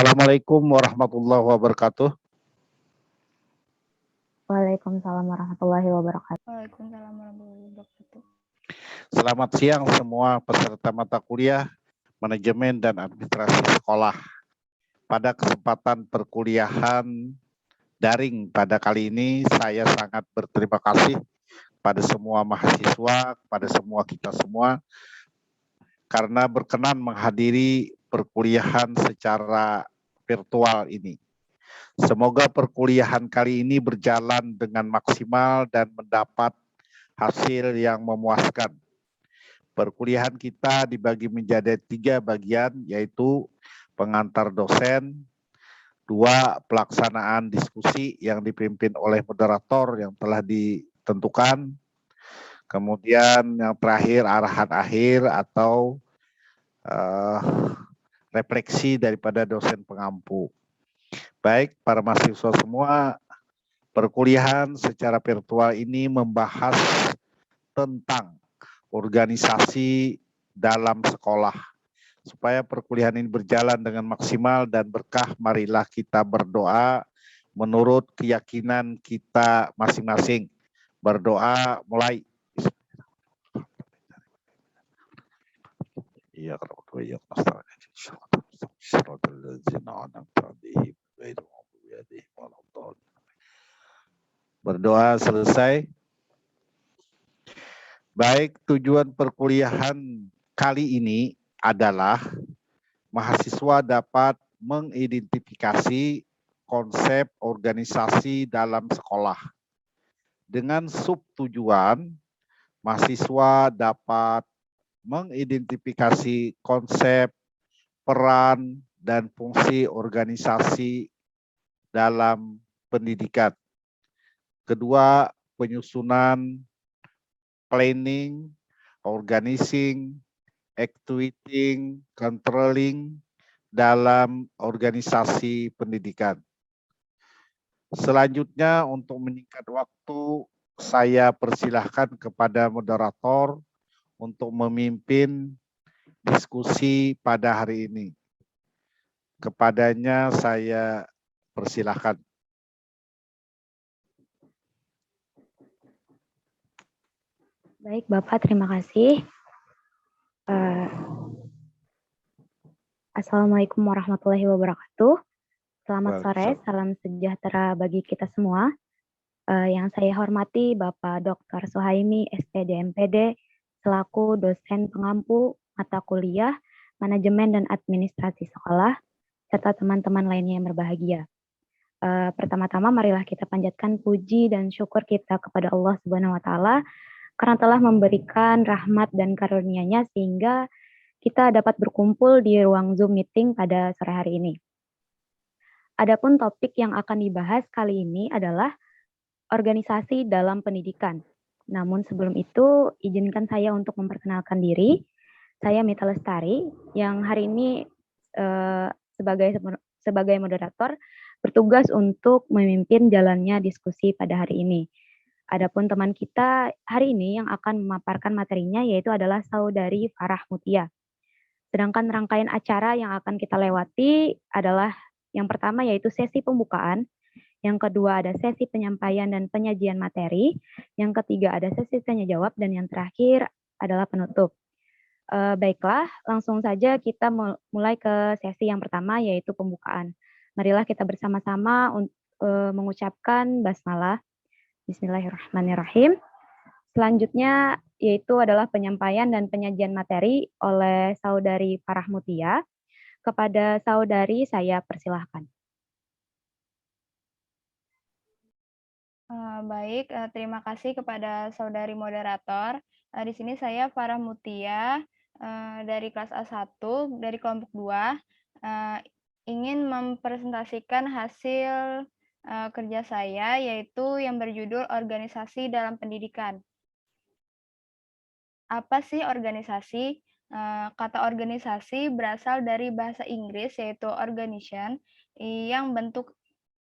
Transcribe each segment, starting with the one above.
Assalamualaikum warahmatullahi wabarakatuh. Waalaikumsalam warahmatullahi wabarakatuh. Waalaikumsalam warahmatullahi wabarakatuh. Selamat siang semua peserta mata kuliah Manajemen dan Administrasi Sekolah. Pada kesempatan perkuliahan daring pada kali ini, saya sangat berterima kasih pada semua mahasiswa, pada semua kita semua, karena berkenan menghadiri perkuliahan secara virtual ini. Semoga perkuliahan kali ini berjalan dengan maksimal dan mendapat hasil yang memuaskan. Perkuliahan kita dibagi menjadi 3 bagian, yaitu pengantar dosen, 2 pelaksanaan diskusi yang dipimpin oleh moderator yang telah ditentukan, kemudian yang terakhir arahan akhir atau refleksi daripada dosen pengampu. Baik, para mahasiswa semua, perkuliahan secara virtual ini membahas tentang organisasi dalam sekolah. Supaya perkuliahan ini berjalan dengan maksimal dan berkah, marilah kita berdoa menurut keyakinan kita masing-masing. Berdoa mulai. Iya, berdoa selesai. Baik, tujuan perkuliahan kali ini adalah mahasiswa dapat mengidentifikasi konsep organisasi dalam sekolah. Dengan subtujuan, mahasiswa dapat mengidentifikasi konsep, peran, dan fungsi organisasi dalam pendidikan. Kedua, penyusunan, planning, organizing, actuating, controlling dalam organisasi pendidikan. Selanjutnya, untuk menyingkat waktu, saya persilahkan kepada moderator untuk memimpin diskusi pada hari ini. Kepadanya saya persilahkan. Baik, Bapak, terima kasih. Assalamualaikum warahmatullahi wabarakatuh. Selamat sore, salam sejahtera bagi kita semua. Yang saya hormati Bapak Dr. Suhaimi, SPD MPD, selaku dosen pengampu mata kuliah Manajemen dan Administrasi Sekolah, serta teman-teman lainnya yang berbahagia. Pertama-tama marilah kita panjatkan puji dan syukur kita kepada Allah Subhanahu wa Ta'ala karena telah memberikan rahmat dan karunia-Nya sehingga kita dapat berkumpul di ruang Zoom meeting pada sore hari ini. Adapun topik yang akan dibahas kali ini adalah organisasi dalam pendidikan. Namun sebelum itu, izinkan saya untuk memperkenalkan diri. Saya Mita Lestari, yang hari ini sebagai moderator bertugas untuk memimpin jalannya diskusi pada hari ini. Adapun teman kita hari ini yang akan memaparkan materinya yaitu adalah Saudari Farah Mutia. Sedangkan rangkaian acara yang akan kita lewati adalah yang pertama yaitu sesi pembukaan, yang kedua ada sesi penyampaian dan penyajian materi, yang ketiga ada sesi tanya jawab, dan yang terakhir adalah penutup. Baiklah, langsung saja kita mulai ke sesi yang pertama yaitu pembukaan. Marilah kita bersama-sama mengucapkan basmalah. Bismillahirrahmanirrahim. Selanjutnya yaitu adalah penyampaian dan penyajian materi oleh Saudari Farah Mutia. Kepada Saudari saya persilahkan. Baik, terima kasih kepada Saudari moderator. Di sini saya Farah Mutia dari kelas A1 dari kelompok 2 ingin mempresentasikan hasil kerja saya yaitu yang berjudul organisasi dalam pendidikan. Apa sih organisasi? Kata organisasi berasal dari bahasa Inggris yaitu organization yang bentuk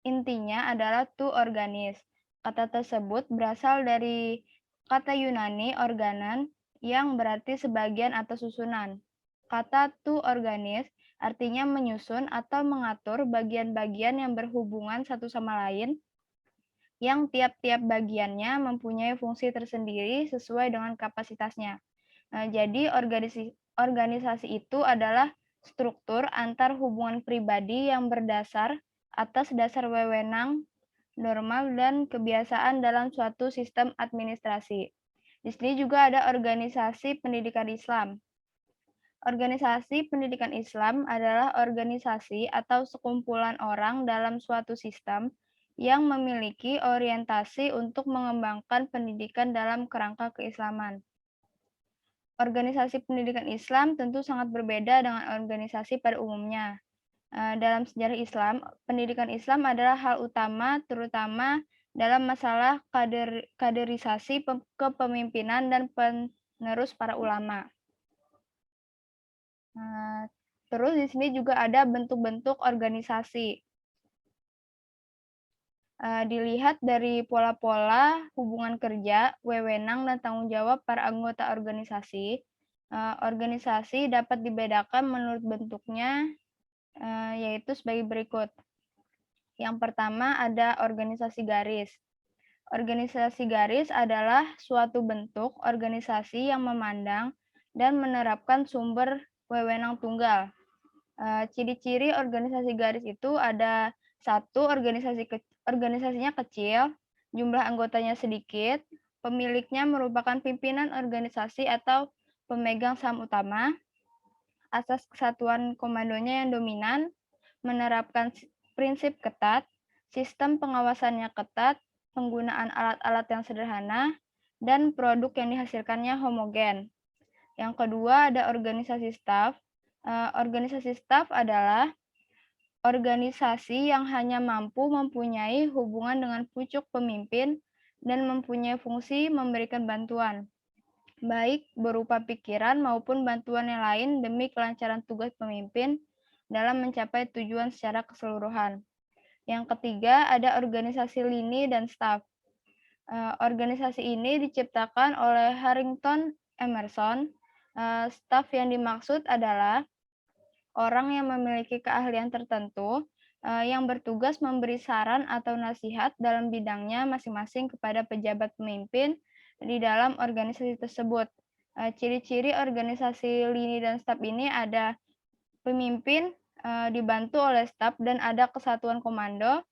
intinya adalah to organize. Kata tersebut berasal dari kata Yunani organon yang berarti sebagian atau susunan. Kata to organize artinya menyusun atau mengatur bagian-bagian yang berhubungan satu sama lain, yang tiap-tiap bagiannya mempunyai fungsi tersendiri sesuai dengan kapasitasnya. Jadi organisasi itu adalah struktur antar hubungan pribadi yang berdasar atas dasar wewenang, normal, dan kebiasaan dalam suatu sistem administrasi. Di sini juga ada organisasi pendidikan Islam. Organisasi pendidikan Islam adalah organisasi atau sekumpulan orang dalam suatu sistem yang memiliki orientasi untuk mengembangkan pendidikan dalam kerangka keislaman. Organisasi pendidikan Islam tentu sangat berbeda dengan organisasi pada umumnya. Dalam sejarah Islam, pendidikan Islam adalah hal utama terutama dalam masalah kaderisasi kepemimpinan dan penerus para ulama. Terus di sini juga ada bentuk-bentuk organisasi. Dilihat dari pola-pola hubungan kerja, wewenang, dan tanggung jawab para anggota organisasi, organisasi dapat dibedakan menurut bentuknya, yaitu sebagai berikut. Yang pertama ada organisasi garis. Organisasi garis adalah suatu bentuk organisasi yang memandang dan menerapkan sumber wewenang tunggal. Ciri-ciri organisasi garis itu ada: 1. Organisasinya kecil, jumlah anggotanya sedikit, pemiliknya merupakan pimpinan organisasi atau pemegang saham utama, asas kesatuan komandonya yang dominan, menerapkan prinsip ketat, sistem pengawasannya ketat, penggunaan alat-alat yang sederhana, dan produk yang dihasilkannya homogen. Yang kedua ada organisasi staf. Organisasi staf adalah organisasi yang hanya mampu mempunyai hubungan dengan pucuk pemimpin dan mempunyai fungsi memberikan bantuan, baik berupa pikiran maupun bantuan yang lain demi kelancaran tugas pemimpin dalam mencapai tujuan secara keseluruhan. Yang ketiga ada organisasi lini dan staf. Organisasi ini diciptakan oleh Harrington Emerson. Staf yang dimaksud adalah orang yang memiliki keahlian tertentu yang bertugas memberi saran atau nasihat dalam bidangnya masing-masing kepada pejabat pemimpin di dalam organisasi tersebut. Ciri-ciri organisasi lini dan staf ini ada pemimpin dibantu oleh staf dan ada kesatuan komando,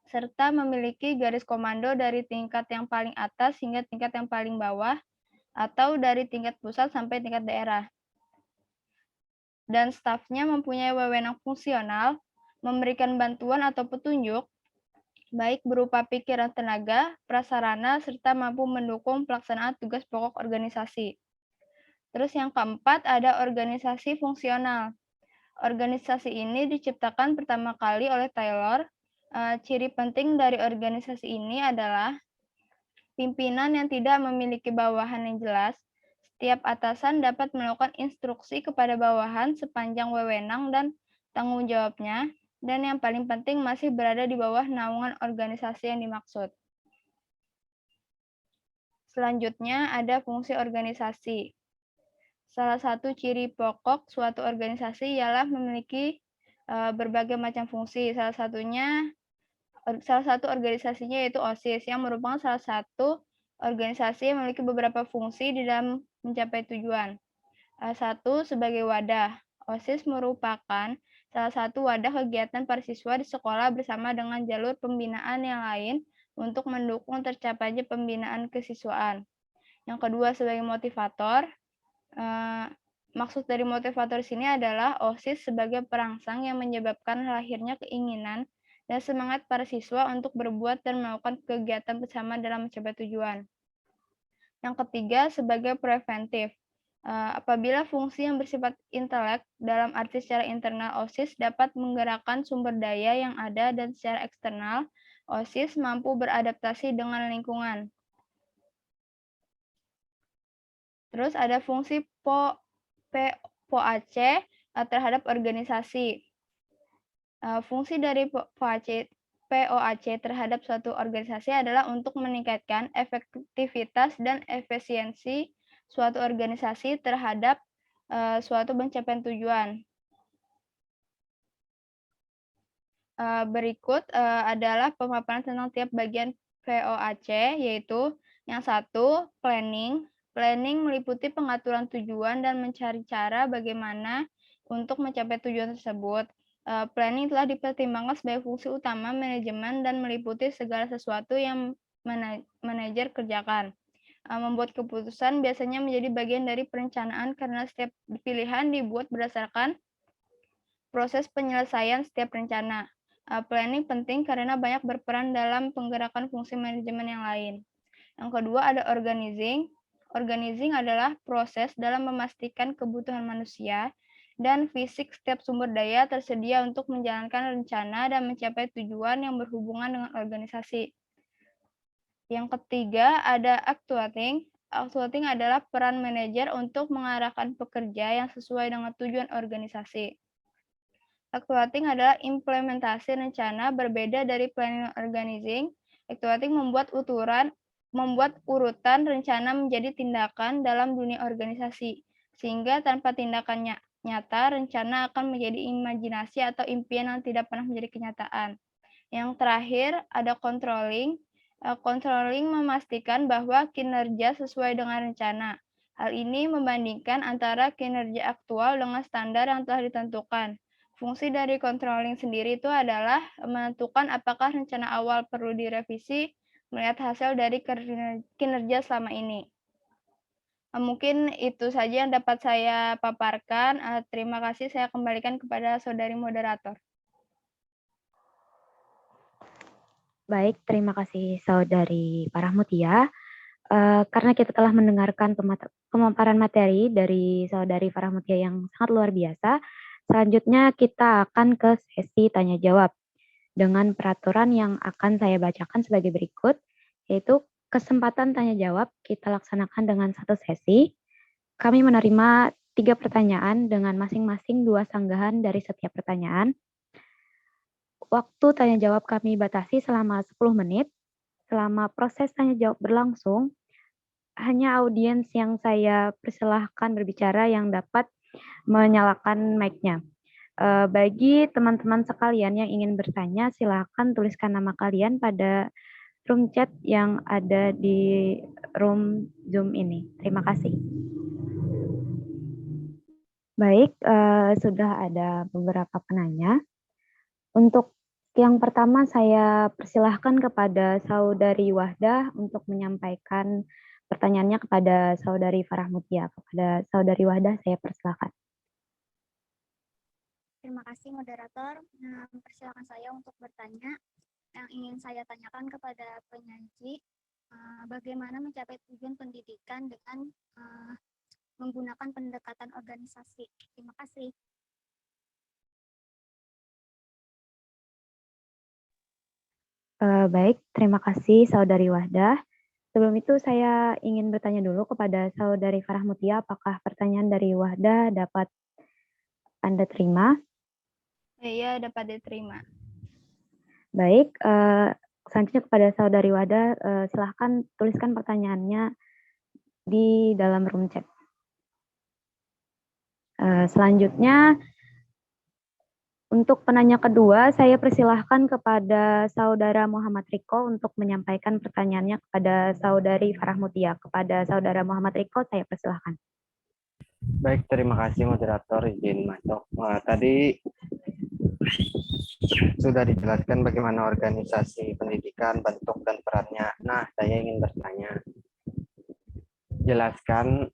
serta memiliki garis komando dari tingkat yang paling atas hingga tingkat yang paling bawah, atau dari tingkat pusat sampai tingkat daerah. Dan stafnya mempunyai wewenang fungsional, memberikan bantuan atau petunjuk, baik berupa pikiran, tenaga, prasarana, serta mampu mendukung pelaksanaan tugas pokok organisasi. Terus yang keempat ada organisasi fungsional. Organisasi ini diciptakan pertama kali oleh Taylor. Ciri penting dari organisasi ini adalah pimpinan yang tidak memiliki bawahan yang jelas. Setiap atasan dapat melakukan instruksi kepada bawahan sepanjang wewenang dan tanggung jawabnya, dan yang paling penting masih berada di bawah naungan organisasi yang dimaksud. Selanjutnya ada fungsi organisasi. Salah satu ciri pokok suatu organisasi ialah memiliki berbagai macam fungsi. Salah satu organisasinya yaitu OSIS, yang merupakan salah satu organisasi yang memiliki beberapa fungsi di dalam mencapai tujuan. 1. Sebagai wadah. OSIS merupakan salah satu wadah kegiatan para siswa di sekolah bersama dengan jalur pembinaan yang lain untuk mendukung tercapainya pembinaan kesiswaan. Yang kedua, sebagai motivator. Maksud dari motivator di sini adalah OSIS sebagai perangsang yang menyebabkan lahirnya keinginan dan semangat para siswa untuk berbuat dan melakukan kegiatan bersama dalam mencapai tujuan. Yang ketiga, sebagai preventif. Apabila fungsi yang bersifat intelek dalam arti secara internal OSIS dapat menggerakkan sumber daya yang ada dan secara eksternal, OSIS mampu beradaptasi dengan lingkungan. Terus ada fungsi POAC terhadap organisasi. Fungsi dari POAC terhadap suatu organisasi adalah untuk meningkatkan efektivitas dan efisiensi suatu organisasi terhadap suatu pencapaian tujuan. Berikut adalah pemaparan tentang tiap bagian VOAC, yaitu yang satu, planning. Planning meliputi pengaturan tujuan dan mencari cara bagaimana untuk mencapai tujuan tersebut. Planning telah dipertimbangkan sebagai fungsi utama manajemen dan meliputi segala sesuatu yang manajer kerjakan. Membuat keputusan biasanya menjadi bagian dari perencanaan karena setiap pilihan dibuat berdasarkan proses penyelesaian setiap rencana. Planning penting karena banyak berperan dalam penggerakan fungsi manajemen yang lain. Yang kedua ada organizing. Organizing adalah proses dalam memastikan kebutuhan manusia dan fisik setiap sumber daya tersedia untuk menjalankan rencana dan mencapai tujuan yang berhubungan dengan organisasi. Yang ketiga ada actuating. Actuating adalah peran manajer untuk mengarahkan pekerja yang sesuai dengan tujuan organisasi. Actuating adalah implementasi rencana berbeda dari planning dan organizing. Actuating membuat urutan rencana menjadi tindakan dalam dunia organisasi, sehingga tanpa tindakan nyata, rencana akan menjadi imajinasi atau impian yang tidak pernah menjadi kenyataan. Yang terakhir, ada controlling. Controlling memastikan bahwa kinerja sesuai dengan rencana. Hal ini membandingkan antara kinerja aktual dengan standar yang telah ditentukan. Fungsi dari controlling sendiri itu adalah menentukan apakah rencana awal perlu direvisi melihat hasil dari kinerja selama ini. Mungkin itu saja yang dapat saya paparkan. Terima kasih, saya kembalikan kepada saudari moderator. Baik, terima kasih Saudari Farah Mutia. Karena kita telah mendengarkan pemaparan materi dari Saudari Farah Mutia yang sangat luar biasa, selanjutnya kita akan ke sesi tanya jawab dengan peraturan yang akan saya bacakan sebagai berikut, yaitu kesempatan tanya jawab kita laksanakan dengan satu sesi. Kami menerima 3 pertanyaan dengan masing-masing 2 sanggahan dari setiap pertanyaan. Waktu tanya jawab kami batasi selama 10 menit. Selama proses tanya jawab berlangsung, hanya audiens yang saya persilahkan berbicara yang dapat menyalakan mic-nya. Bagi teman-teman sekalian yang ingin bertanya, silakan tuliskan nama kalian pada room chat yang ada di room Zoom ini. Terima kasih. Baik, sudah ada beberapa penanya. Untuk yang pertama saya persilahkan kepada Saudari Wahdah untuk menyampaikan pertanyaannya kepada Saudari Farah Mutia. Kepada Saudari Wahdah saya persilahkan. Terima kasih moderator. Persilakan saya untuk bertanya. Yang ingin saya tanyakan kepada penyaji, bagaimana mencapai tujuan pendidikan dengan menggunakan pendekatan organisasi. Terima kasih. Baik, terima kasih Saudari Wahdah. Sebelum itu saya ingin bertanya dulu kepada Saudari Farah Mutia, apakah pertanyaan dari Wahdah dapat Anda terima? Iya, dapat diterima. Baik, selanjutnya kepada Saudari Wahdah, silahkan tuliskan pertanyaannya di dalam room chat. Selanjutnya, untuk penanya kedua, saya persilahkan kepada Saudara Muhammad Riko untuk menyampaikan pertanyaannya kepada Saudari Farah Mutia. Kepada Saudara Muhammad Riko, saya persilahkan. Baik, terima kasih moderator, izin masuk. Tadi sudah dijelaskan bagaimana organisasi pendidikan, bentuk dan perannya. Nah, saya ingin bertanya, jelaskan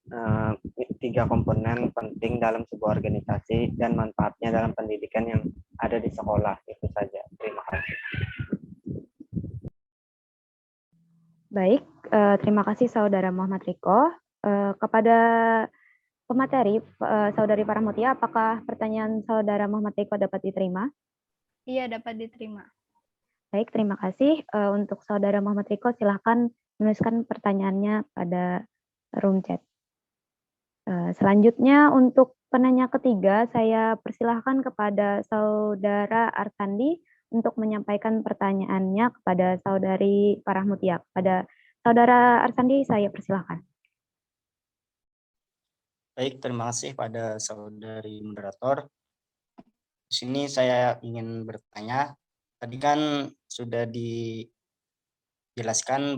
3 komponen penting dalam sebuah organisasi dan manfaatnya dalam pendidikan yang ada di sekolah. Itu saja. Terima kasih. Baik, terima kasih Saudara Muhammad Riko. Kepada pemateri, Saudari Farah Mutia, apakah pertanyaan Saudara Muhammad Riko dapat diterima? Iya, dapat diterima. Baik, terima kasih. Untuk Saudara Muhammad Riko, silahkan menuliskan pertanyaannya pada room chat. Selanjutnya untuk penanya ketiga, saya persilahkan kepada Saudara Arsandi untuk menyampaikan pertanyaannya kepada Saudari Farah Mutia. Kepada Saudara Arsandi, saya persilahkan. Baik, terima kasih pada saudari moderator. Di sini saya ingin bertanya tadi kan sudah dijelaskan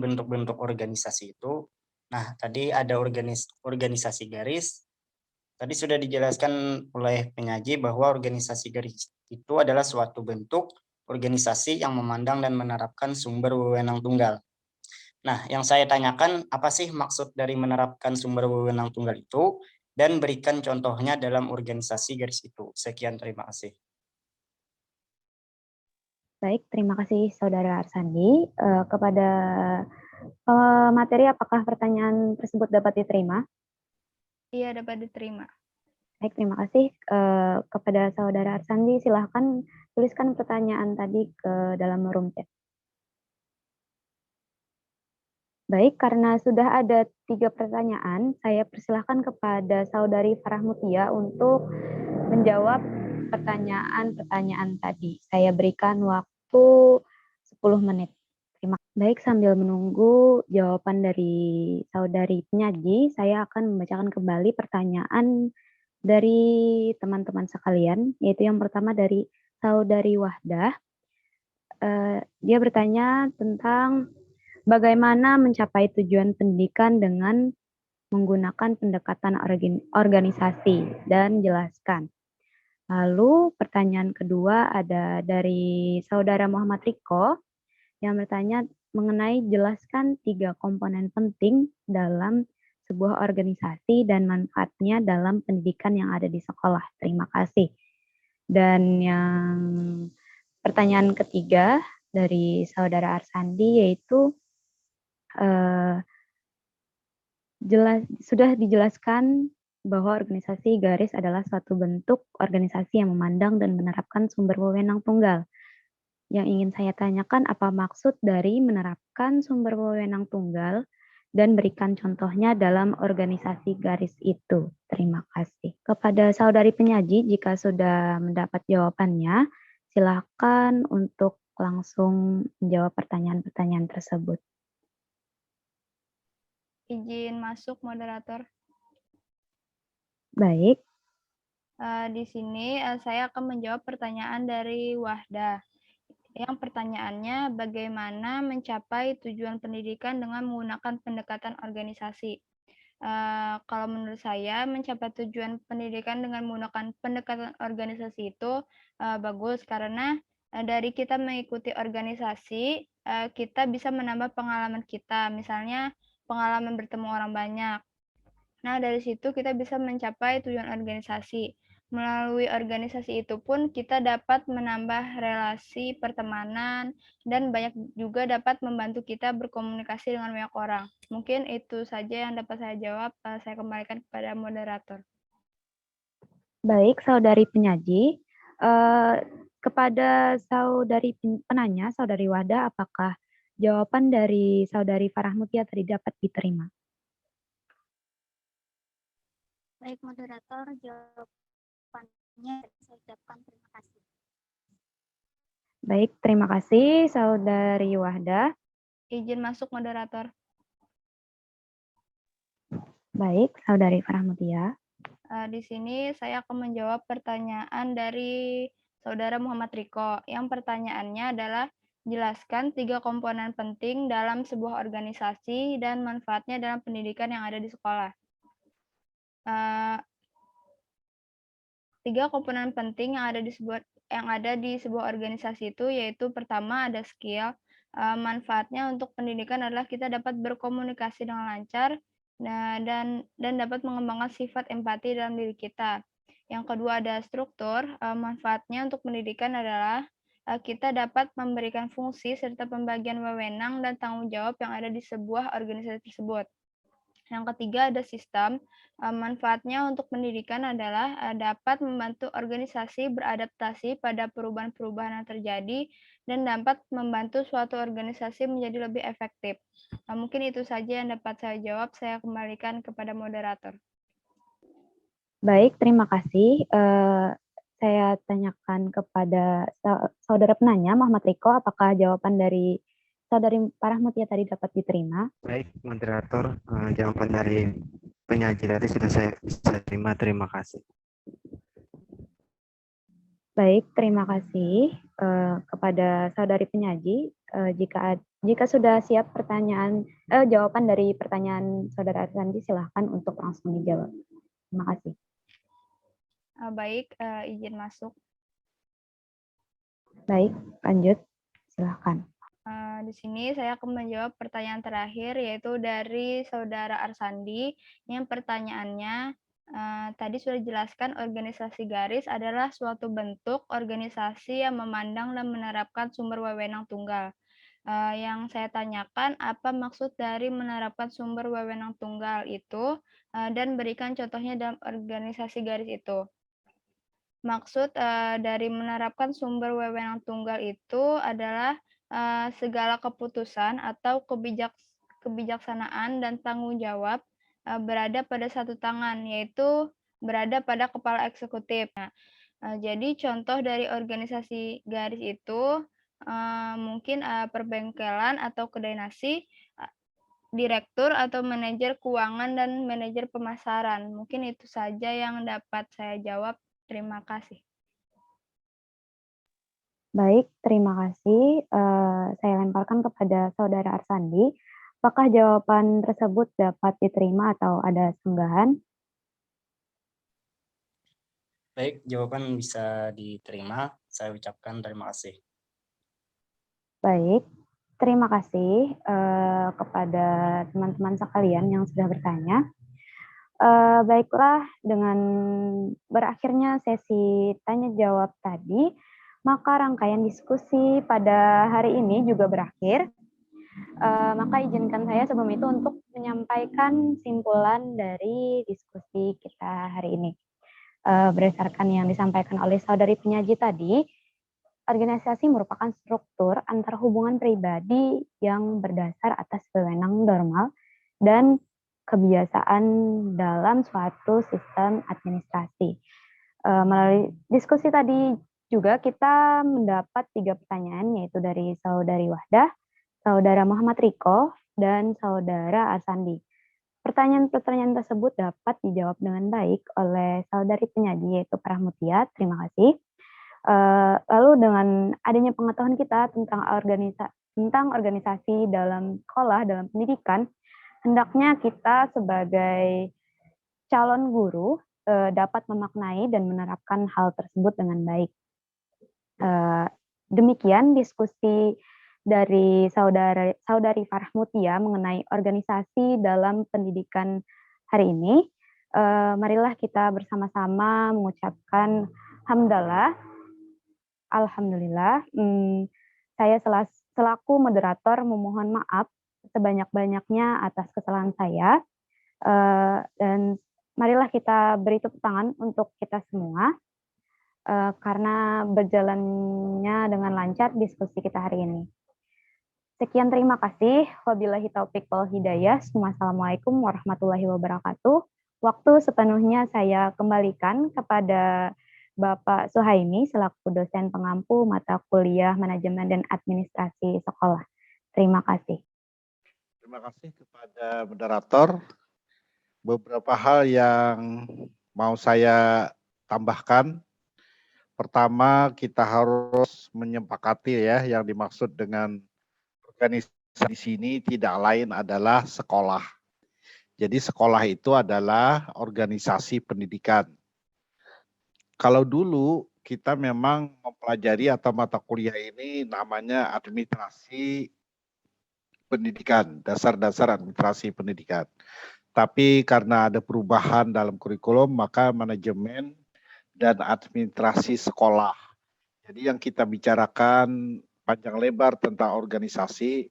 bentuk-bentuk organisasi itu. Nah, tadi ada organisasi garis. Tadi sudah dijelaskan oleh penyaji bahwa organisasi garis itu adalah suatu bentuk organisasi yang memandang dan menerapkan sumber wewenang tunggal. Nah, yang saya tanyakan, apa sih maksud dari menerapkan sumber wewenang tunggal itu, dan berikan contohnya dalam organisasi garis itu. Sekian, terima kasih. Baik, terima kasih Saudara Arsandi. Kepada materi, apakah pertanyaan tersebut dapat diterima? Iya, dapat diterima. Baik, terima kasih. Kepada Saudara Arsandi, silahkan tuliskan pertanyaan tadi ke dalam room chat. Baik, karena sudah ada 3 pertanyaan, saya persilahkan kepada Saudari Farah Mutia untuk menjawab pertanyaan-pertanyaan tadi. Saya berikan waktu 10 menit. Baik, sambil menunggu jawaban dari Saudari penyaji, saya akan membacakan kembali pertanyaan dari teman-teman sekalian, yaitu yang pertama dari Saudari Wahdah. Dia bertanya tentang bagaimana mencapai tujuan pendidikan dengan menggunakan pendekatan organisasi, dan jelaskan. Lalu pertanyaan kedua ada dari Saudara Muhammad Riko yang bertanya mengenai jelaskan 3 komponen penting dalam sebuah organisasi dan manfaatnya dalam pendidikan yang ada di sekolah. Terima kasih. Dan yang pertanyaan ketiga dari Saudara Arsandi yaitu sudah dijelaskan bahwa organisasi garis adalah suatu bentuk organisasi yang memandang dan menerapkan sumber wewenang tunggal. Yang ingin saya tanyakan, apa maksud dari menerapkan sumber wewenang tunggal dan berikan contohnya dalam organisasi garis itu. Terima kasih. Kepada Saudari penyaji, jika sudah mendapat jawabannya, silakan untuk langsung menjawab pertanyaan-pertanyaan tersebut. Izin masuk, moderator. Baik. Di sini saya akan menjawab pertanyaan dari Wahdah. Yang pertanyaannya, bagaimana mencapai tujuan pendidikan dengan menggunakan pendekatan organisasi? Kalau menurut saya, mencapai tujuan pendidikan dengan menggunakan pendekatan organisasi itu bagus, karena dari kita mengikuti organisasi, kita bisa menambah pengalaman kita, misalnya pengalaman bertemu orang banyak. Nah, dari situ kita bisa mencapai tujuan organisasi. Melalui organisasi itu pun kita dapat menambah relasi pertemanan dan banyak juga dapat membantu kita berkomunikasi dengan banyak orang. Mungkin itu saja yang dapat saya jawab. Saya kembalikan kepada moderator. Baik, Saudari penyaji. Kepada Saudari penanya, Saudari Wahdah, apakah jawaban dari Saudari Farah Mutia tadi dapat diterima? Baik, moderator, jawabannya saya ucapkan terima kasih. Baik, terima kasih Saudari Wahdah. Izin masuk, moderator. Baik, Saudari Farah Mutia. Di sini saya akan menjawab pertanyaan dari Saudara Muhammad Riko. Yang pertanyaannya adalah, jelaskan 3 komponen penting dalam sebuah organisasi dan manfaatnya dalam pendidikan yang ada di sekolah. 3 komponen penting yang ada di sebuah organisasi itu yaitu pertama ada skill. Manfaatnya untuk pendidikan adalah kita dapat berkomunikasi dengan lancar dan dapat mengembangkan sifat empati dalam diri kita. Yang kedua ada struktur. Manfaatnya untuk pendidikan adalah kita dapat memberikan fungsi serta pembagian wewenang dan tanggung jawab yang ada di sebuah organisasi tersebut. Yang ketiga ada sistem. Manfaatnya untuk pendidikan adalah dapat membantu organisasi beradaptasi pada perubahan-perubahan yang terjadi dan dapat membantu suatu organisasi menjadi lebih efektif. Mungkin itu saja yang dapat saya jawab. Saya kembalikan kepada moderator. Baik, terima kasih. Saya tanyakan kepada Saudara penanya, Muhammad Riko, apakah jawaban dari Saudari Farah Mutia tadi dapat diterima? Baik, moderator, jawaban dari penyaji tadi sudah saya bisa terima. Terima kasih. Baik, terima kasih kepada saudari penyaji. Jika sudah siap jawaban dari pertanyaan saudara Arsandi, silahkan untuk langsung dijawab. Terima kasih. Baik, izin masuk. Baik, lanjut. Silahkan. Di sini saya akan menjawab pertanyaan terakhir, yaitu dari saudara Arsandi, yang pertanyaannya tadi sudah dijelaskan organisasi garis adalah suatu bentuk organisasi yang memandang dan menerapkan sumber wewenang tunggal. Yang saya tanyakan, apa maksud dari menerapkan sumber wewenang tunggal itu, dan berikan contohnya dalam organisasi garis itu. Maksud dari menerapkan sumber wewenang tunggal itu adalah segala keputusan atau kebijaksanaan dan tanggung jawab berada pada satu tangan, yaitu berada pada kepala eksekutif. Nah, jadi contoh dari organisasi garis itu mungkin perbengkelan atau kedai nasi, direktur atau manajer keuangan dan manajer pemasaran. Mungkin itu saja yang dapat saya jawab. Terima kasih. Baik, terima kasih. Saya lemparkan kepada saudara Arsandi. Apakah jawaban tersebut dapat diterima atau ada senggahan? Baik, jawaban bisa diterima. Saya ucapkan terima kasih. Baik, terima kasih kepada teman-teman sekalian yang sudah bertanya. Baiklah, dengan berakhirnya sesi tanya jawab tadi, maka rangkaian diskusi pada hari ini juga berakhir. Maka izinkan saya sebelum itu untuk menyampaikan simpulan dari diskusi kita hari ini. Berdasarkan yang disampaikan oleh saudari penyaji tadi, organisasi merupakan struktur antar hubungan pribadi yang berdasar atas wewenang normal dan kebiasaan dalam suatu sistem administrasi. Melalui diskusi tadi juga kita mendapat 3 pertanyaan, yaitu dari saudari Wahdah, saudara Muhammad Riko, dan saudara Arsandi. Pertanyaan-pertanyaan tersebut dapat dijawab dengan baik oleh saudari penyaji, yaitu Farah Mutia. Terima kasih. Lalu dengan adanya pengetahuan kita tentang organisasi dalam sekolah, dalam pendidikan, hendaknya kita sebagai calon guru dapat memaknai dan menerapkan hal tersebut dengan baik. Demikian diskusi dari saudari Farah Mutia mengenai organisasi dalam pendidikan hari ini. Marilah kita bersama-sama mengucapkan hamdalah. Alhamdulillah, saya selaku moderator memohon maaf sebanyak-banyaknya atas kesalahan saya. Dan marilah kita beri tepuk tangan untuk kita semua karena berjalannya dengan lancar diskusi kita hari ini. Sekian, terima kasih. Wabillahi taufiq wal hidayah. Wassalamualaikum warahmatullahi wabarakatuh. Waktu sepenuhnya saya kembalikan kepada Bapak Suhaimi selaku dosen pengampu mata kuliah Manajemen dan Administrasi Sekolah. Terima kasih. Terima kasih kepada moderator. Beberapa hal yang mau saya tambahkan. Pertama, kita harus menyepakati ya yang dimaksud dengan organisasi di sini tidak lain adalah sekolah. Jadi sekolah itu adalah organisasi pendidikan. Kalau dulu kita memang mempelajari atau mata kuliah ini namanya administrasi pendidikan, dasar-dasar administrasi pendidikan. Tapi karena ada perubahan dalam kurikulum, maka manajemen dan administrasi sekolah. Jadi yang kita bicarakan panjang lebar tentang organisasi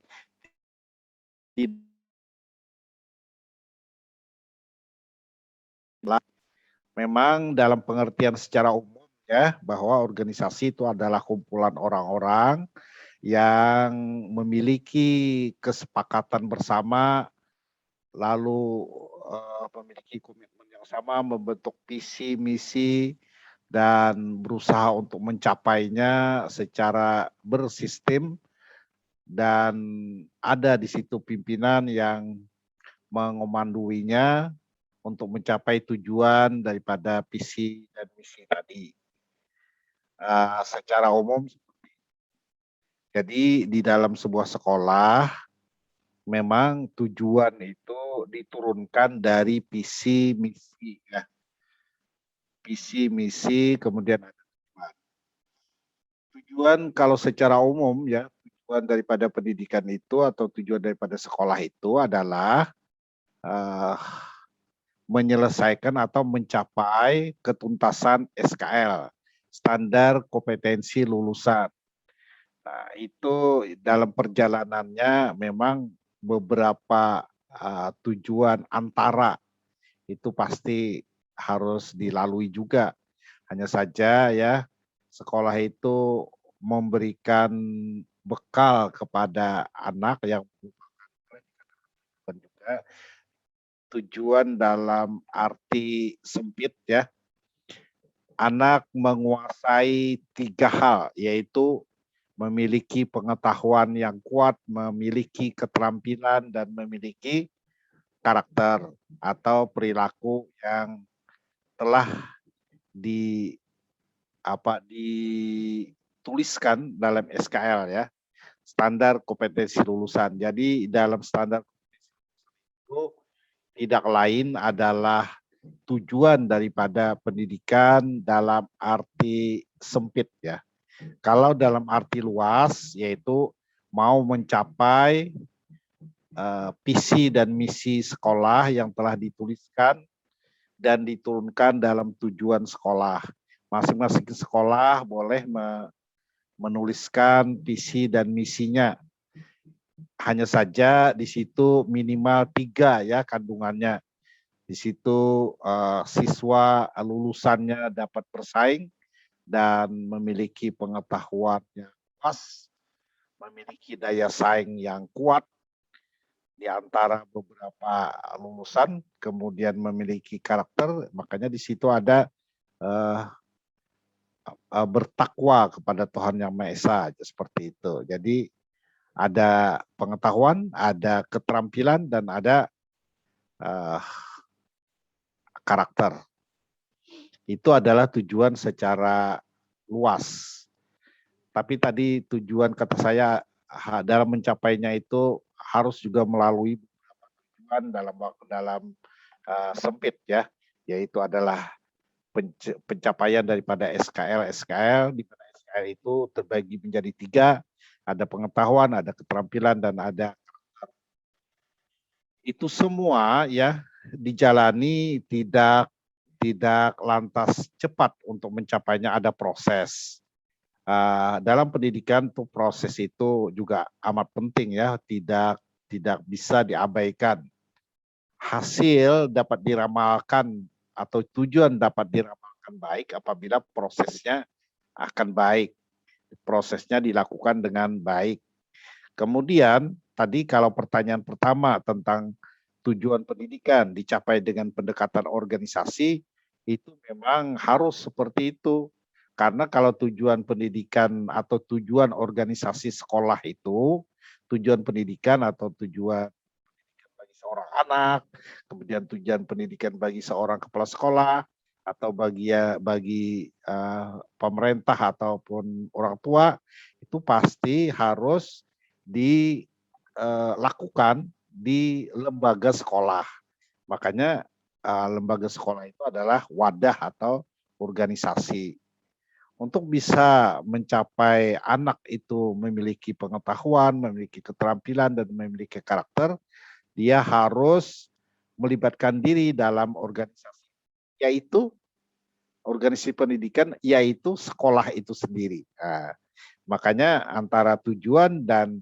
memang dalam pengertian secara umum ya, bahwa organisasi itu adalah kumpulan orang-orang yang memiliki kesepakatan bersama, lalu memiliki komitmen yang sama, membentuk visi, misi, dan berusaha untuk mencapainya secara bersistem, dan ada di situ pimpinan yang mengomanduinya untuk mencapai tujuan daripada visi dan misi tadi. secara umum. Jadi di dalam sebuah sekolah memang tujuan itu diturunkan dari visi misi ya. Visi misi kemudian ada tujuan. Tujuan kalau secara umum ya, tujuan daripada pendidikan itu atau tujuan daripada sekolah itu adalah menyelesaikan atau mencapai ketuntasan SKL, standar kompetensi lulusan. Nah, itu dalam perjalanannya memang beberapa tujuan antara itu pasti harus dilalui juga. Hanya saja ya, sekolah itu memberikan bekal kepada anak yang juga tujuan dalam arti sempit ya. Anak menguasai 3 hal, yaitu memiliki pengetahuan yang kuat, memiliki keterampilan, dan memiliki karakter atau perilaku yang telah dituliskan dalam SKL ya, standar kompetensi lulusan. Jadi dalam standar itu tidak lain adalah tujuan daripada pendidikan dalam arti sempit ya. Kalau dalam arti luas yaitu mau mencapai visi dan misi sekolah yang telah dituliskan dan diturunkan dalam tujuan sekolah. Masing-masing sekolah boleh menuliskan visi dan misinya. Hanya saja di situ minimal 3 ya kandungannya. Di situ siswa lulusannya dapat bersaing dan memiliki pengetahuan yang luas, memiliki daya saing yang kuat di antara beberapa lulusan, kemudian memiliki karakter, makanya di situ ada bertakwa kepada Tuhan Yang Maha Esa, seperti itu. Jadi ada pengetahuan, ada keterampilan, dan ada karakter. Itu adalah tujuan secara luas. Tapi tadi tujuan kata saya dalam mencapainya itu harus juga melalui beberapa tujuan dalam sempit ya, yaitu adalah pencapaian daripada SKL, di mana SKL itu terbagi menjadi 3, ada pengetahuan, ada keterampilan, dan ada karakter. Itu semua ya dijalani tidak lantas cepat, untuk mencapainya ada proses. Dalam pendidikan tuh proses itu juga amat penting ya, tidak bisa diabaikan. Hasil dapat diramalkan atau tujuan dapat diramalkan baik apabila prosesnya akan baik. Prosesnya dilakukan dengan baik. Kemudian tadi kalau pertanyaan pertama tentang tujuan pendidikan dicapai dengan pendekatan organisasi, itu memang harus seperti itu. Karena kalau tujuan pendidikan atau tujuan organisasi sekolah itu, tujuan pendidikan atau tujuan pendidikan bagi seorang anak, kemudian tujuan pendidikan bagi seorang kepala sekolah, atau bagi pemerintah ataupun orang tua, itu pasti harus dilakukan di lembaga sekolah. Makanya lembaga sekolah itu adalah wadah atau organisasi. Untuk bisa mencapai anak itu memiliki pengetahuan, memiliki keterampilan, dan memiliki karakter, dia harus melibatkan diri dalam organisasi, yaitu organisasi pendidikan, yaitu sekolah itu sendiri. Nah, makanya antara tujuan dan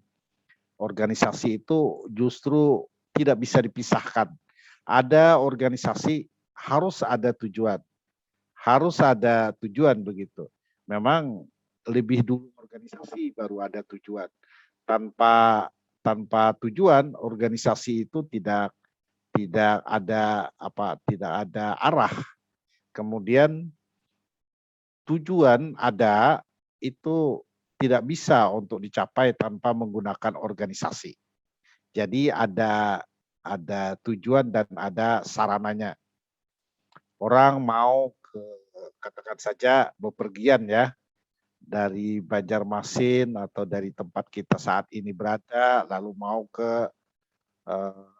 organisasi itu justru tidak bisa dipisahkan. Ada organisasi harus ada tujuan. Harus ada tujuan begitu. Memang lebih dulu organisasi baru ada tujuan. Tanpa tujuan organisasi itu tidak ada arah. Kemudian tujuan ada itu tidak bisa untuk dicapai tanpa menggunakan organisasi. Jadi ada tujuan dan ada sarananya. Orang mau katakan saja bepergian ya, dari Banjarmasin atau dari tempat kita saat ini berada, lalu mau ke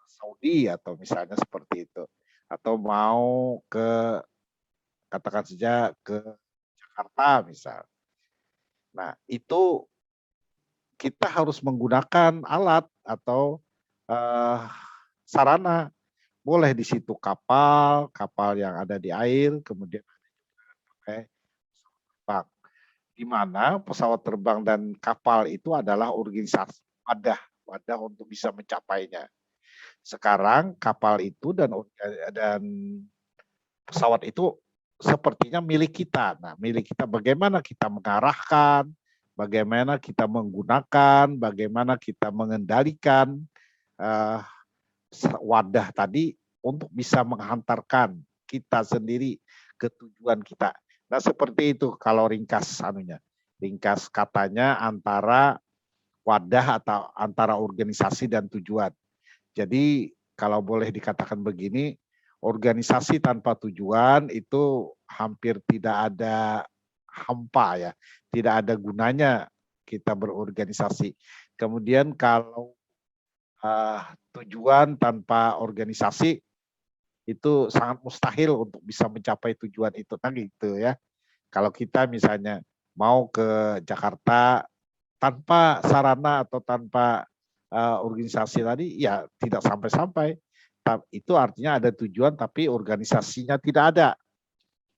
Saudi atau misalnya seperti itu, atau mau ke katakan saja ke Jakarta misal. Nah, itu kita harus menggunakan alat atau sarana. Boleh di situ kapal, kapal yang ada di air, kemudian pakai terbang. Di mana pesawat terbang dan kapal itu adalah organisasi wadah untuk bisa mencapainya. Sekarang kapal itu dan pesawat itu sepertinya milik kita. Nah, milik kita bagaimana kita mengarahkan, bagaimana kita menggunakan, bagaimana kita mengendalikan wadah tadi untuk bisa menghantarkan kita sendiri ke tujuan kita. Nah, seperti itu kalau ringkas ringkas katanya antara wadah atau antara organisasi dan tujuan. Jadi kalau boleh dikatakan begini, organisasi tanpa tujuan itu hampir tidak ada hampa ya, tidak ada gunanya kita berorganisasi. Kemudian kalau tujuan tanpa organisasi itu sangat mustahil untuk bisa mencapai tujuan itu kan gitu ya. Kalau kita misalnya mau ke Jakarta tanpa sarana atau tanpa organisasi tadi ya tidak sampai-sampai. Itu artinya ada tujuan tapi organisasinya tidak ada.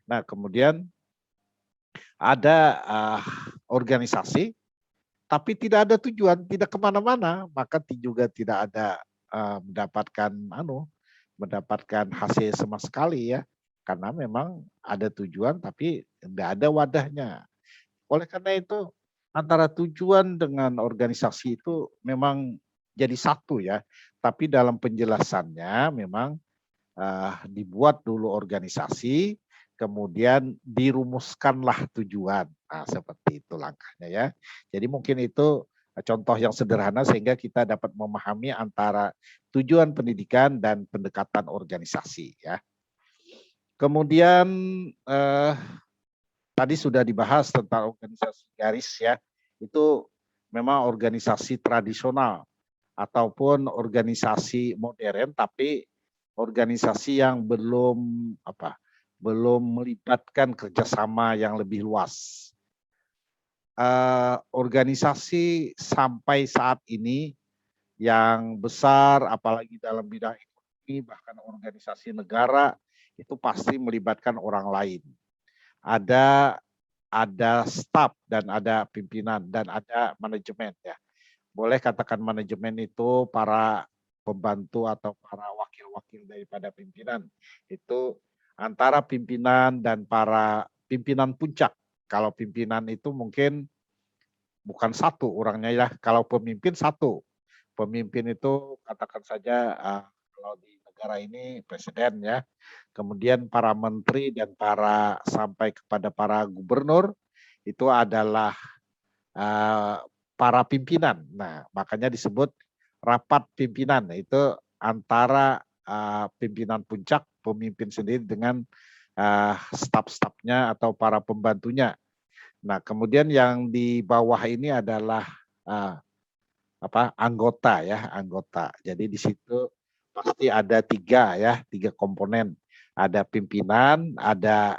Nah, kemudian ada organisasi tapi tidak ada tujuan, tidak kemana-mana, maka juga tidak ada mendapatkan hasil sama sekali ya, karena memang ada tujuan tapi tidak ada wadahnya. Oleh karena itu antara tujuan dengan organisasi itu memang jadi satu ya, tapi dalam penjelasannya memang dibuat dulu organisasi, kemudian dirumuskanlah tujuan. Nah, seperti itu langkahnya ya. Jadi mungkin itu contoh yang sederhana sehingga kita dapat memahami antara tujuan pendidikan dan pendekatan organisasi ya. Kemudian tadi sudah dibahas tentang organisasi garis ya. Itu memang organisasi tradisional ataupun organisasi modern tapi organisasi yang belum melibatkan kerjasama yang lebih luas. Organisasi sampai saat ini yang besar, apalagi dalam bidang ekonomi, bahkan organisasi negara, itu pasti melibatkan orang lain. Ada staf dan ada pimpinan dan ada manajemen ya. Boleh katakan manajemen itu para pembantu atau para wakil-wakil daripada pimpinan. Itu antara pimpinan dan para pimpinan puncak. Kalau pimpinan itu mungkin bukan satu orangnya ya. Kalau pemimpin satu. Pemimpin itu katakan saja kalau di negara ini presiden ya. Kemudian para menteri dan sampai kepada para gubernur itu adalah para pimpinan. Nah, makanya disebut rapat pimpinan. Itu antara pimpinan puncak, pemimpin sendiri dengan staf-stafnya atau para pembantunya. Nah, kemudian yang di bawah ini adalah anggota ya, anggota. Jadi di situ pasti ada tiga komponen. Ada pimpinan, ada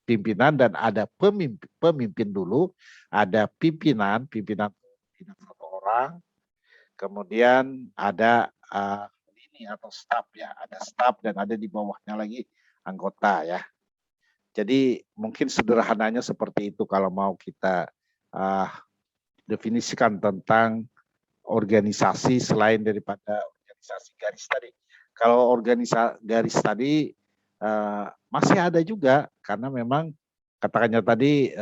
pimpinan dan ada pemimpin dulu, ada pimpinan tidak satu orang, kemudian ada lini atau staf ya, ada staf dan ada di bawahnya lagi anggota ya. Jadi mungkin sederhananya seperti itu kalau mau kita definisikan tentang organisasi selain daripada organisasi garis tadi. Kalau organisasi garis tadi masih ada juga karena memang katakannya tadi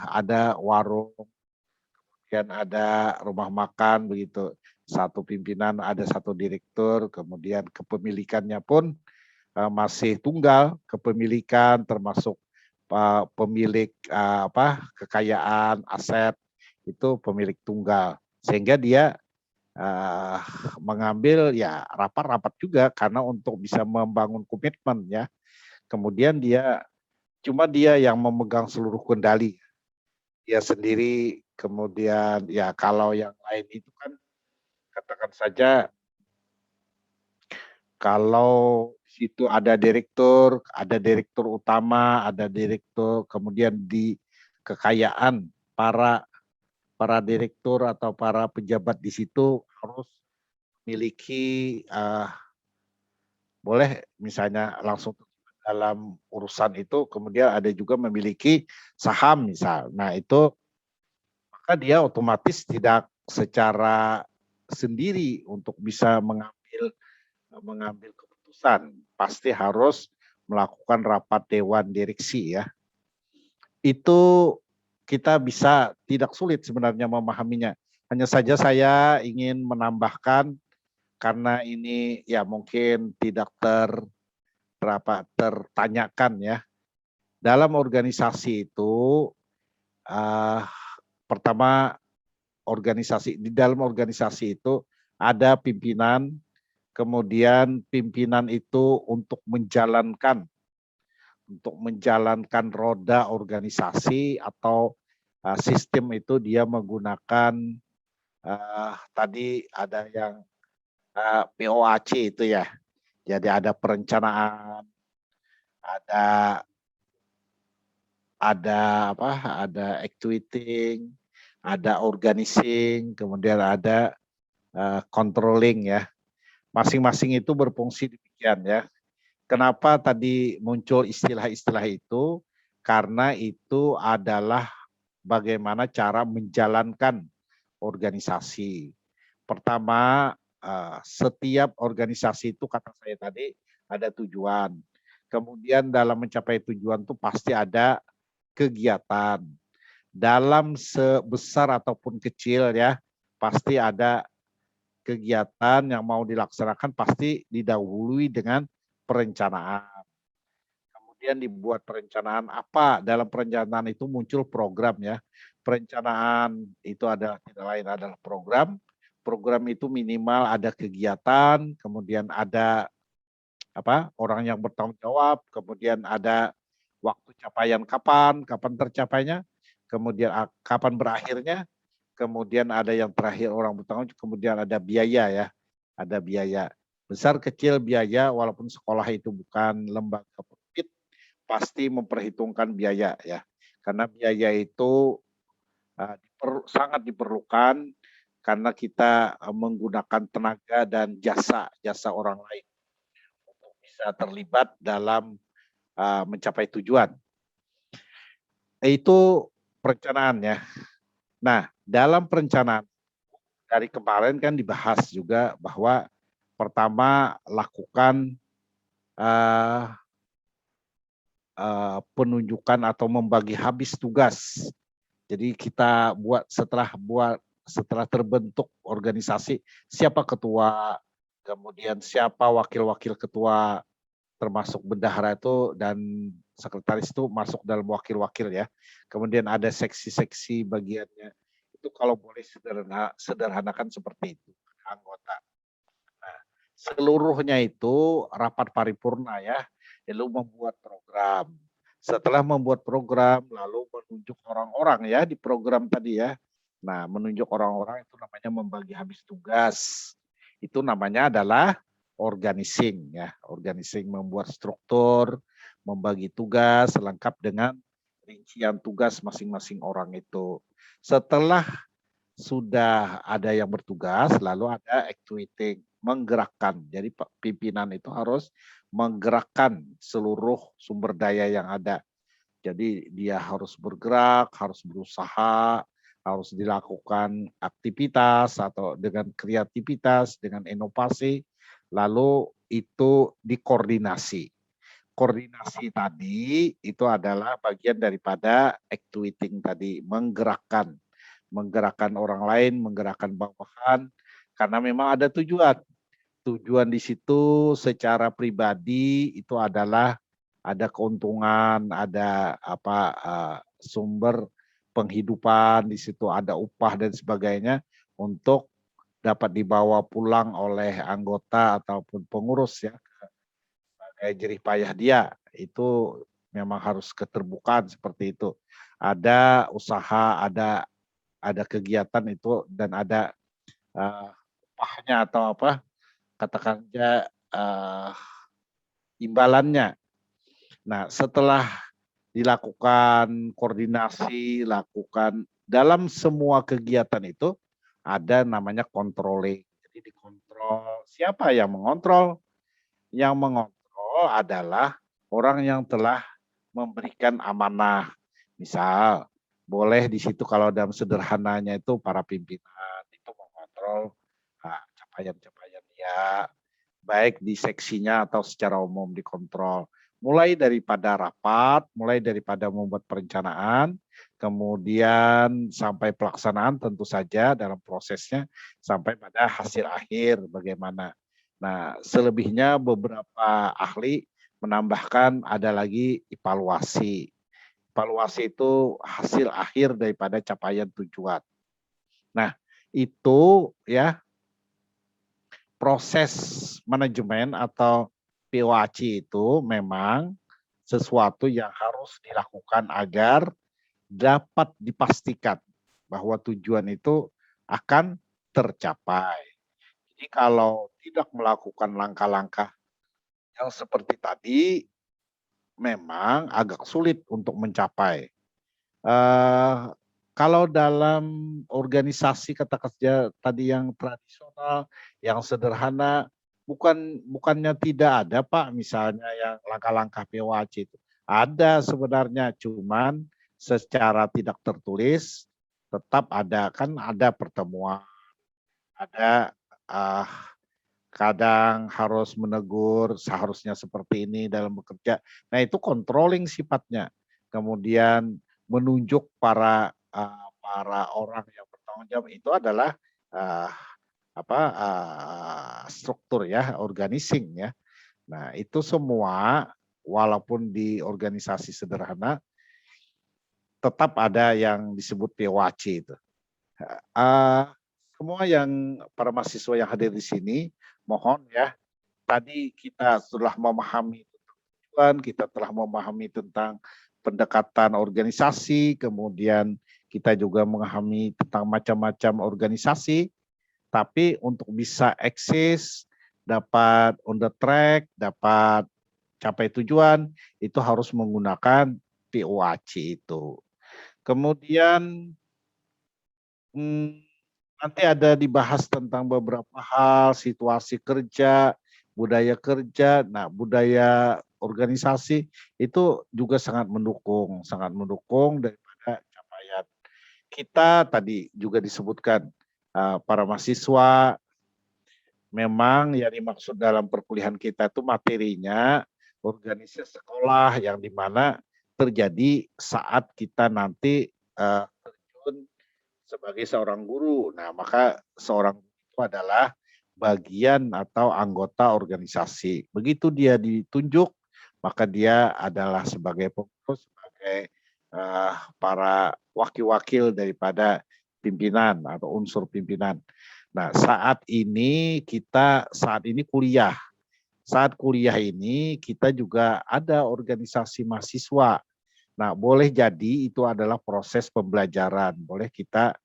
ada warung, kemudian ada rumah makan begitu. Satu pimpinan, ada satu direktur, kemudian kepemilikannya pun masih tunggal, kepemilikan termasuk pemilik kekayaan, aset itu pemilik tunggal. Sehingga dia mengambil ya rapat-rapat juga karena untuk bisa membangun komitmen ya. Kemudian dia yang memegang seluruh kendali. dia sendiri, kemudian ya kalau yang lain itu kan katakan saja kalau di situ ada direktur utama, ada direktur, kemudian di kekayaan para direktur atau para pejabat di situ harus memiliki boleh misalnya langsung dalam urusan itu, kemudian ada juga memiliki saham misal. Nah itu maka dia otomatis tidak secara sendiri untuk bisa mengambil keputusan. Pasti harus melakukan rapat dewan direksi ya. Itu kita bisa tidak sulit sebenarnya memahaminya. Hanya saja saya ingin menambahkan karena ini ya mungkin tidak tertanyakan ya. Dalam organisasi itu pertama di dalam organisasi itu ada pimpinan, kemudian pimpinan itu untuk menjalankan roda organisasi atau sistem itu dia menggunakan tadi ada yang POAC itu ya. Jadi ada perencanaan, ada actuating, ada organizing, kemudian ada controlling ya. Masing-masing itu berfungsi demikian ya. Kenapa tadi muncul istilah-istilah itu? Karena itu adalah bagaimana cara menjalankan organisasi. Pertama, setiap organisasi itu kata saya tadi ada tujuan. Kemudian dalam mencapai tujuan itu pasti ada kegiatan. Dalam sebesar ataupun kecil ya, pasti ada kegiatan yang mau dilaksanakan pasti didahului dengan perencanaan. Kemudian dibuat perencanaan apa? Dalam perencanaan itu muncul program ya. Perencanaan itu adalah tidak lain adalah program. Program itu minimal ada kegiatan, kemudian ada orang yang bertanggung jawab, kemudian ada waktu capaian kapan tercapainya, kemudian kapan berakhirnya, kemudian ada yang terakhir orang bertanggung jawab, kemudian ada biaya ya, ada biaya. Besar kecil biaya walaupun sekolah itu bukan lembaga profit, pasti memperhitungkan biaya ya. Karena biaya itu sangat diperlukan karena kita menggunakan tenaga dan jasa orang lain untuk bisa terlibat dalam mencapai tujuan. Itu perencanaan ya. Nah, dalam perencanaan dari kemarin kan dibahas juga bahwa pertama lakukan penunjukan atau membagi habis tugas. Jadi kita setelah terbentuk organisasi, siapa ketua, kemudian siapa wakil-wakil ketua, termasuk bendahara itu dan sekretaris itu masuk dalam wakil-wakil ya. Kemudian ada seksi-seksi bagiannya. Itu kalau boleh sederhanakan seperti itu, anggota. Nah, seluruhnya itu rapat paripurna ya, lalu membuat program. Setelah membuat program, lalu menunjuk orang-orang ya di program tadi ya. Nah, menunjuk orang-orang itu namanya membagi habis tugas. Itu namanya adalah organizing ya. Organizing membuat struktur, membagi tugas lengkap dengan rincian tugas masing-masing orang itu. Setelah sudah ada yang bertugas, lalu ada actuating, menggerakkan. Jadi pimpinan itu harus menggerakkan seluruh sumber daya yang ada. Jadi dia harus bergerak, harus berusaha, harus dilakukan aktivitas atau dengan kreativitas, dengan inovasi, lalu itu dikoordinasi. Koordinasi tadi itu adalah bagian daripada actuating tadi, menggerakkan orang lain, menggerakkan bawahan, karena memang ada tujuan. Tujuan di situ secara pribadi itu adalah ada keuntungan, ada sumber penghidupan di situ, ada upah dan sebagainya untuk dapat dibawa pulang oleh anggota ataupun pengurus ya sebagai jerih payah dia. Itu memang harus keterbukaan seperti itu. ada usaha, ada kegiatan itu dan ada upahnya atau apa katakan aja imbalannya. Nah, setelah dilakukan koordinasi, lakukan dalam semua kegiatan itu ada namanya controlling. Jadi dikontrol. Siapa yang mengontrol? Yang mengontrol adalah orang yang telah memberikan amanah. Misal, boleh di situ kalau dalam sederhananya itu para pimpinan itu mengontrol capaian-capaian dia, baik di seksinya atau secara umum dikontrol. Mulai daripada rapat, mulai daripada membuat perencanaan, kemudian sampai pelaksanaan tentu saja dalam prosesnya, sampai pada hasil akhir bagaimana. Nah, selebihnya beberapa ahli menambahkan ada lagi evaluasi. Evaluasi itu hasil akhir daripada capaian tujuan. Nah, itu ya proses manajemen atau POAC itu memang sesuatu yang harus dilakukan agar dapat dipastikan bahwa tujuan itu akan tercapai. Jadi kalau tidak melakukan langkah-langkah yang seperti tadi, memang agak sulit untuk mencapai. Kalau dalam organisasi kata kerja tadi yang tradisional, yang sederhana, bukannya tidak ada Pak, misalnya yang langkah-langkah POAC itu. Ada sebenarnya, cuman secara tidak tertulis tetap ada, kan ada pertemuan, ada kadang harus menegur, seharusnya seperti ini dalam bekerja. Nah itu controlling sifatnya. Kemudian menunjuk para orang yang bertanggung jawab itu adalah struktur ya, organizing ya. Nah itu semua walaupun di organisasi sederhana tetap ada yang disebut POAC itu. Semua yang para mahasiswa yang hadir di sini, mohon ya, tadi kita sudah memahami tujuan, kita telah memahami tentang pendekatan organisasi, kemudian kita juga memahami tentang macam-macam organisasi, tapi untuk bisa eksis, dapat on the track, dapat capai tujuan, itu harus menggunakan POAC itu. Kemudian nanti ada dibahas tentang beberapa hal, situasi kerja, budaya kerja. Nah, budaya organisasi itu juga sangat mendukung daripada capaian. Kita tadi juga disebutkan para mahasiswa memang yang dimaksud dalam perkuliahan kita itu materinya organisasi sekolah yang dimana terjadi saat kita nanti terjun sebagai seorang guru. Nah, maka seorang guru itu adalah bagian atau anggota organisasi. Begitu dia ditunjuk, maka dia adalah sebagai pengurus, sebagai para wakil-wakil daripada pimpinan atau unsur pimpinan. Nah, saat ini kuliah. Saat kuliah ini kita juga ada organisasi mahasiswa. Nah, boleh jadi itu adalah proses pembelajaran. Boleh kita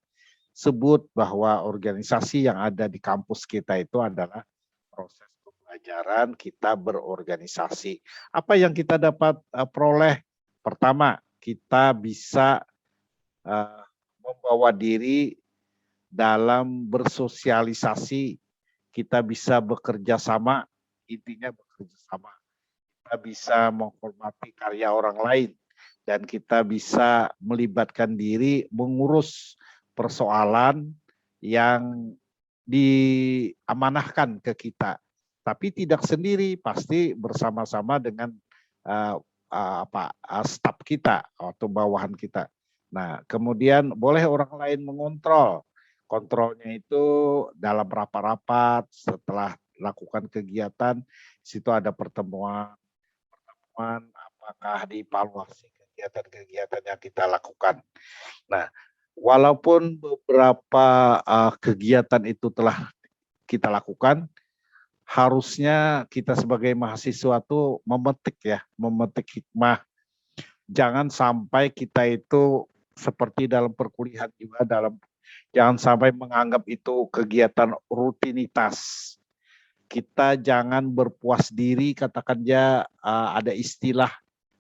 sebut bahwa organisasi yang ada di kampus kita itu adalah proses pembelajaran kita berorganisasi. Apa yang kita dapat peroleh? Pertama, kita bisa membawa diri dalam bersosialisasi, kita bisa bekerja sama, intinya bekerja sama. Kita bisa menghormati karya orang lain, dan kita bisa melibatkan diri mengurus persoalan yang diamanahkan ke kita. Tapi tidak sendiri, pasti bersama-sama dengan staf kita atau bawahan kita. Nah, kemudian boleh orang lain mengontrol. Kontrolnya itu dalam rapat-rapat, setelah lakukan kegiatan, situ ada pertemuan, apakah dievaluasi kegiatan-kegiatan yang kita lakukan. Nah, walaupun beberapa kegiatan itu telah kita lakukan, harusnya kita sebagai mahasiswa itu memetik hikmah Jangan sampai kita itu seperti dalam perkuliahan juga, jangan sampai menganggap itu kegiatan rutinitas. Kita jangan berpuas diri, katakan ya ada istilah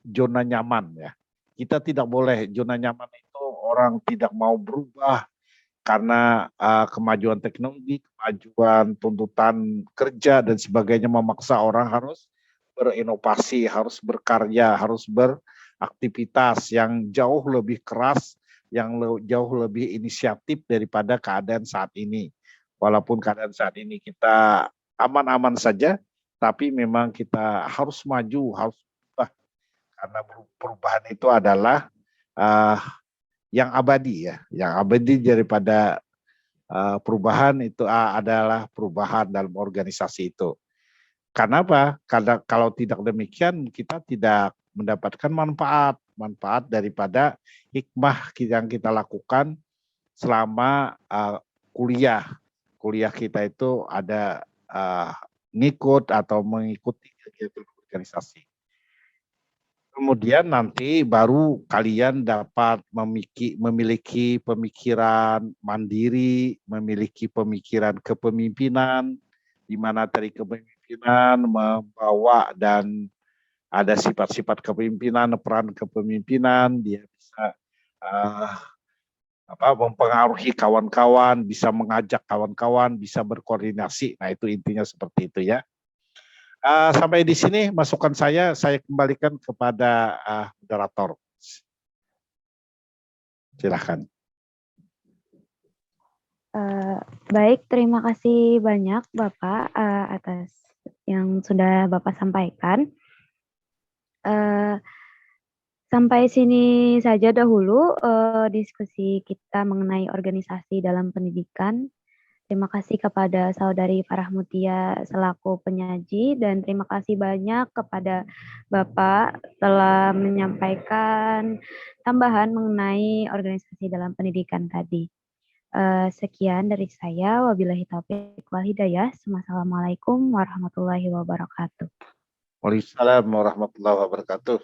zona nyaman ya. Kita tidak boleh zona nyaman itu orang tidak mau berubah karena kemajuan teknologi, kemajuan tuntutan kerja dan sebagainya memaksa orang harus berinovasi, harus berkarya, harus beraktivitas yang jauh lebih keras, yang jauh lebih inisiatif daripada keadaan saat ini. Walaupun keadaan saat ini kita aman-aman saja, tapi memang kita harus maju, harus berubah. Karena perubahan itu adalah yang abadi ya, yang abadi daripada perubahan itu adalah perubahan dalam organisasi itu. Karena apa? Karena kalau tidak demikian kita tidak mendapatkan manfaat daripada hikmah yang kita lakukan selama kuliah kita itu ada ngikut atau mengikuti kegiatan organisasi. Kemudian nanti baru kalian dapat memiliki pemikiran mandiri, memiliki pemikiran kepemimpinan, di mana dari kepemimpinan membawa dan ada sifat-sifat kepemimpinan, peran kepemimpinan, dia bisa mempengaruhi kawan-kawan, bisa mengajak kawan-kawan, bisa berkoordinasi. Nah, itu intinya seperti itu ya. Sampai di sini masukan saya kembalikan kepada moderator. Silakan. Baik, terima kasih banyak Bapak atas yang sudah Bapak sampaikan. Sampai sini saja dahulu diskusi kita mengenai organisasi dalam pendidikan. Terima kasih kepada Saudari Farah Mutia selaku penyaji dan terima kasih banyak kepada Bapak telah menyampaikan tambahan mengenai organisasi dalam pendidikan tadi. Sekian dari saya. Wabillahi taufiq wal hidayah. Wassalamualaikum warahmatullahi wabarakatuh. Waalaikumsalam warahmatullahi wabarakatuh.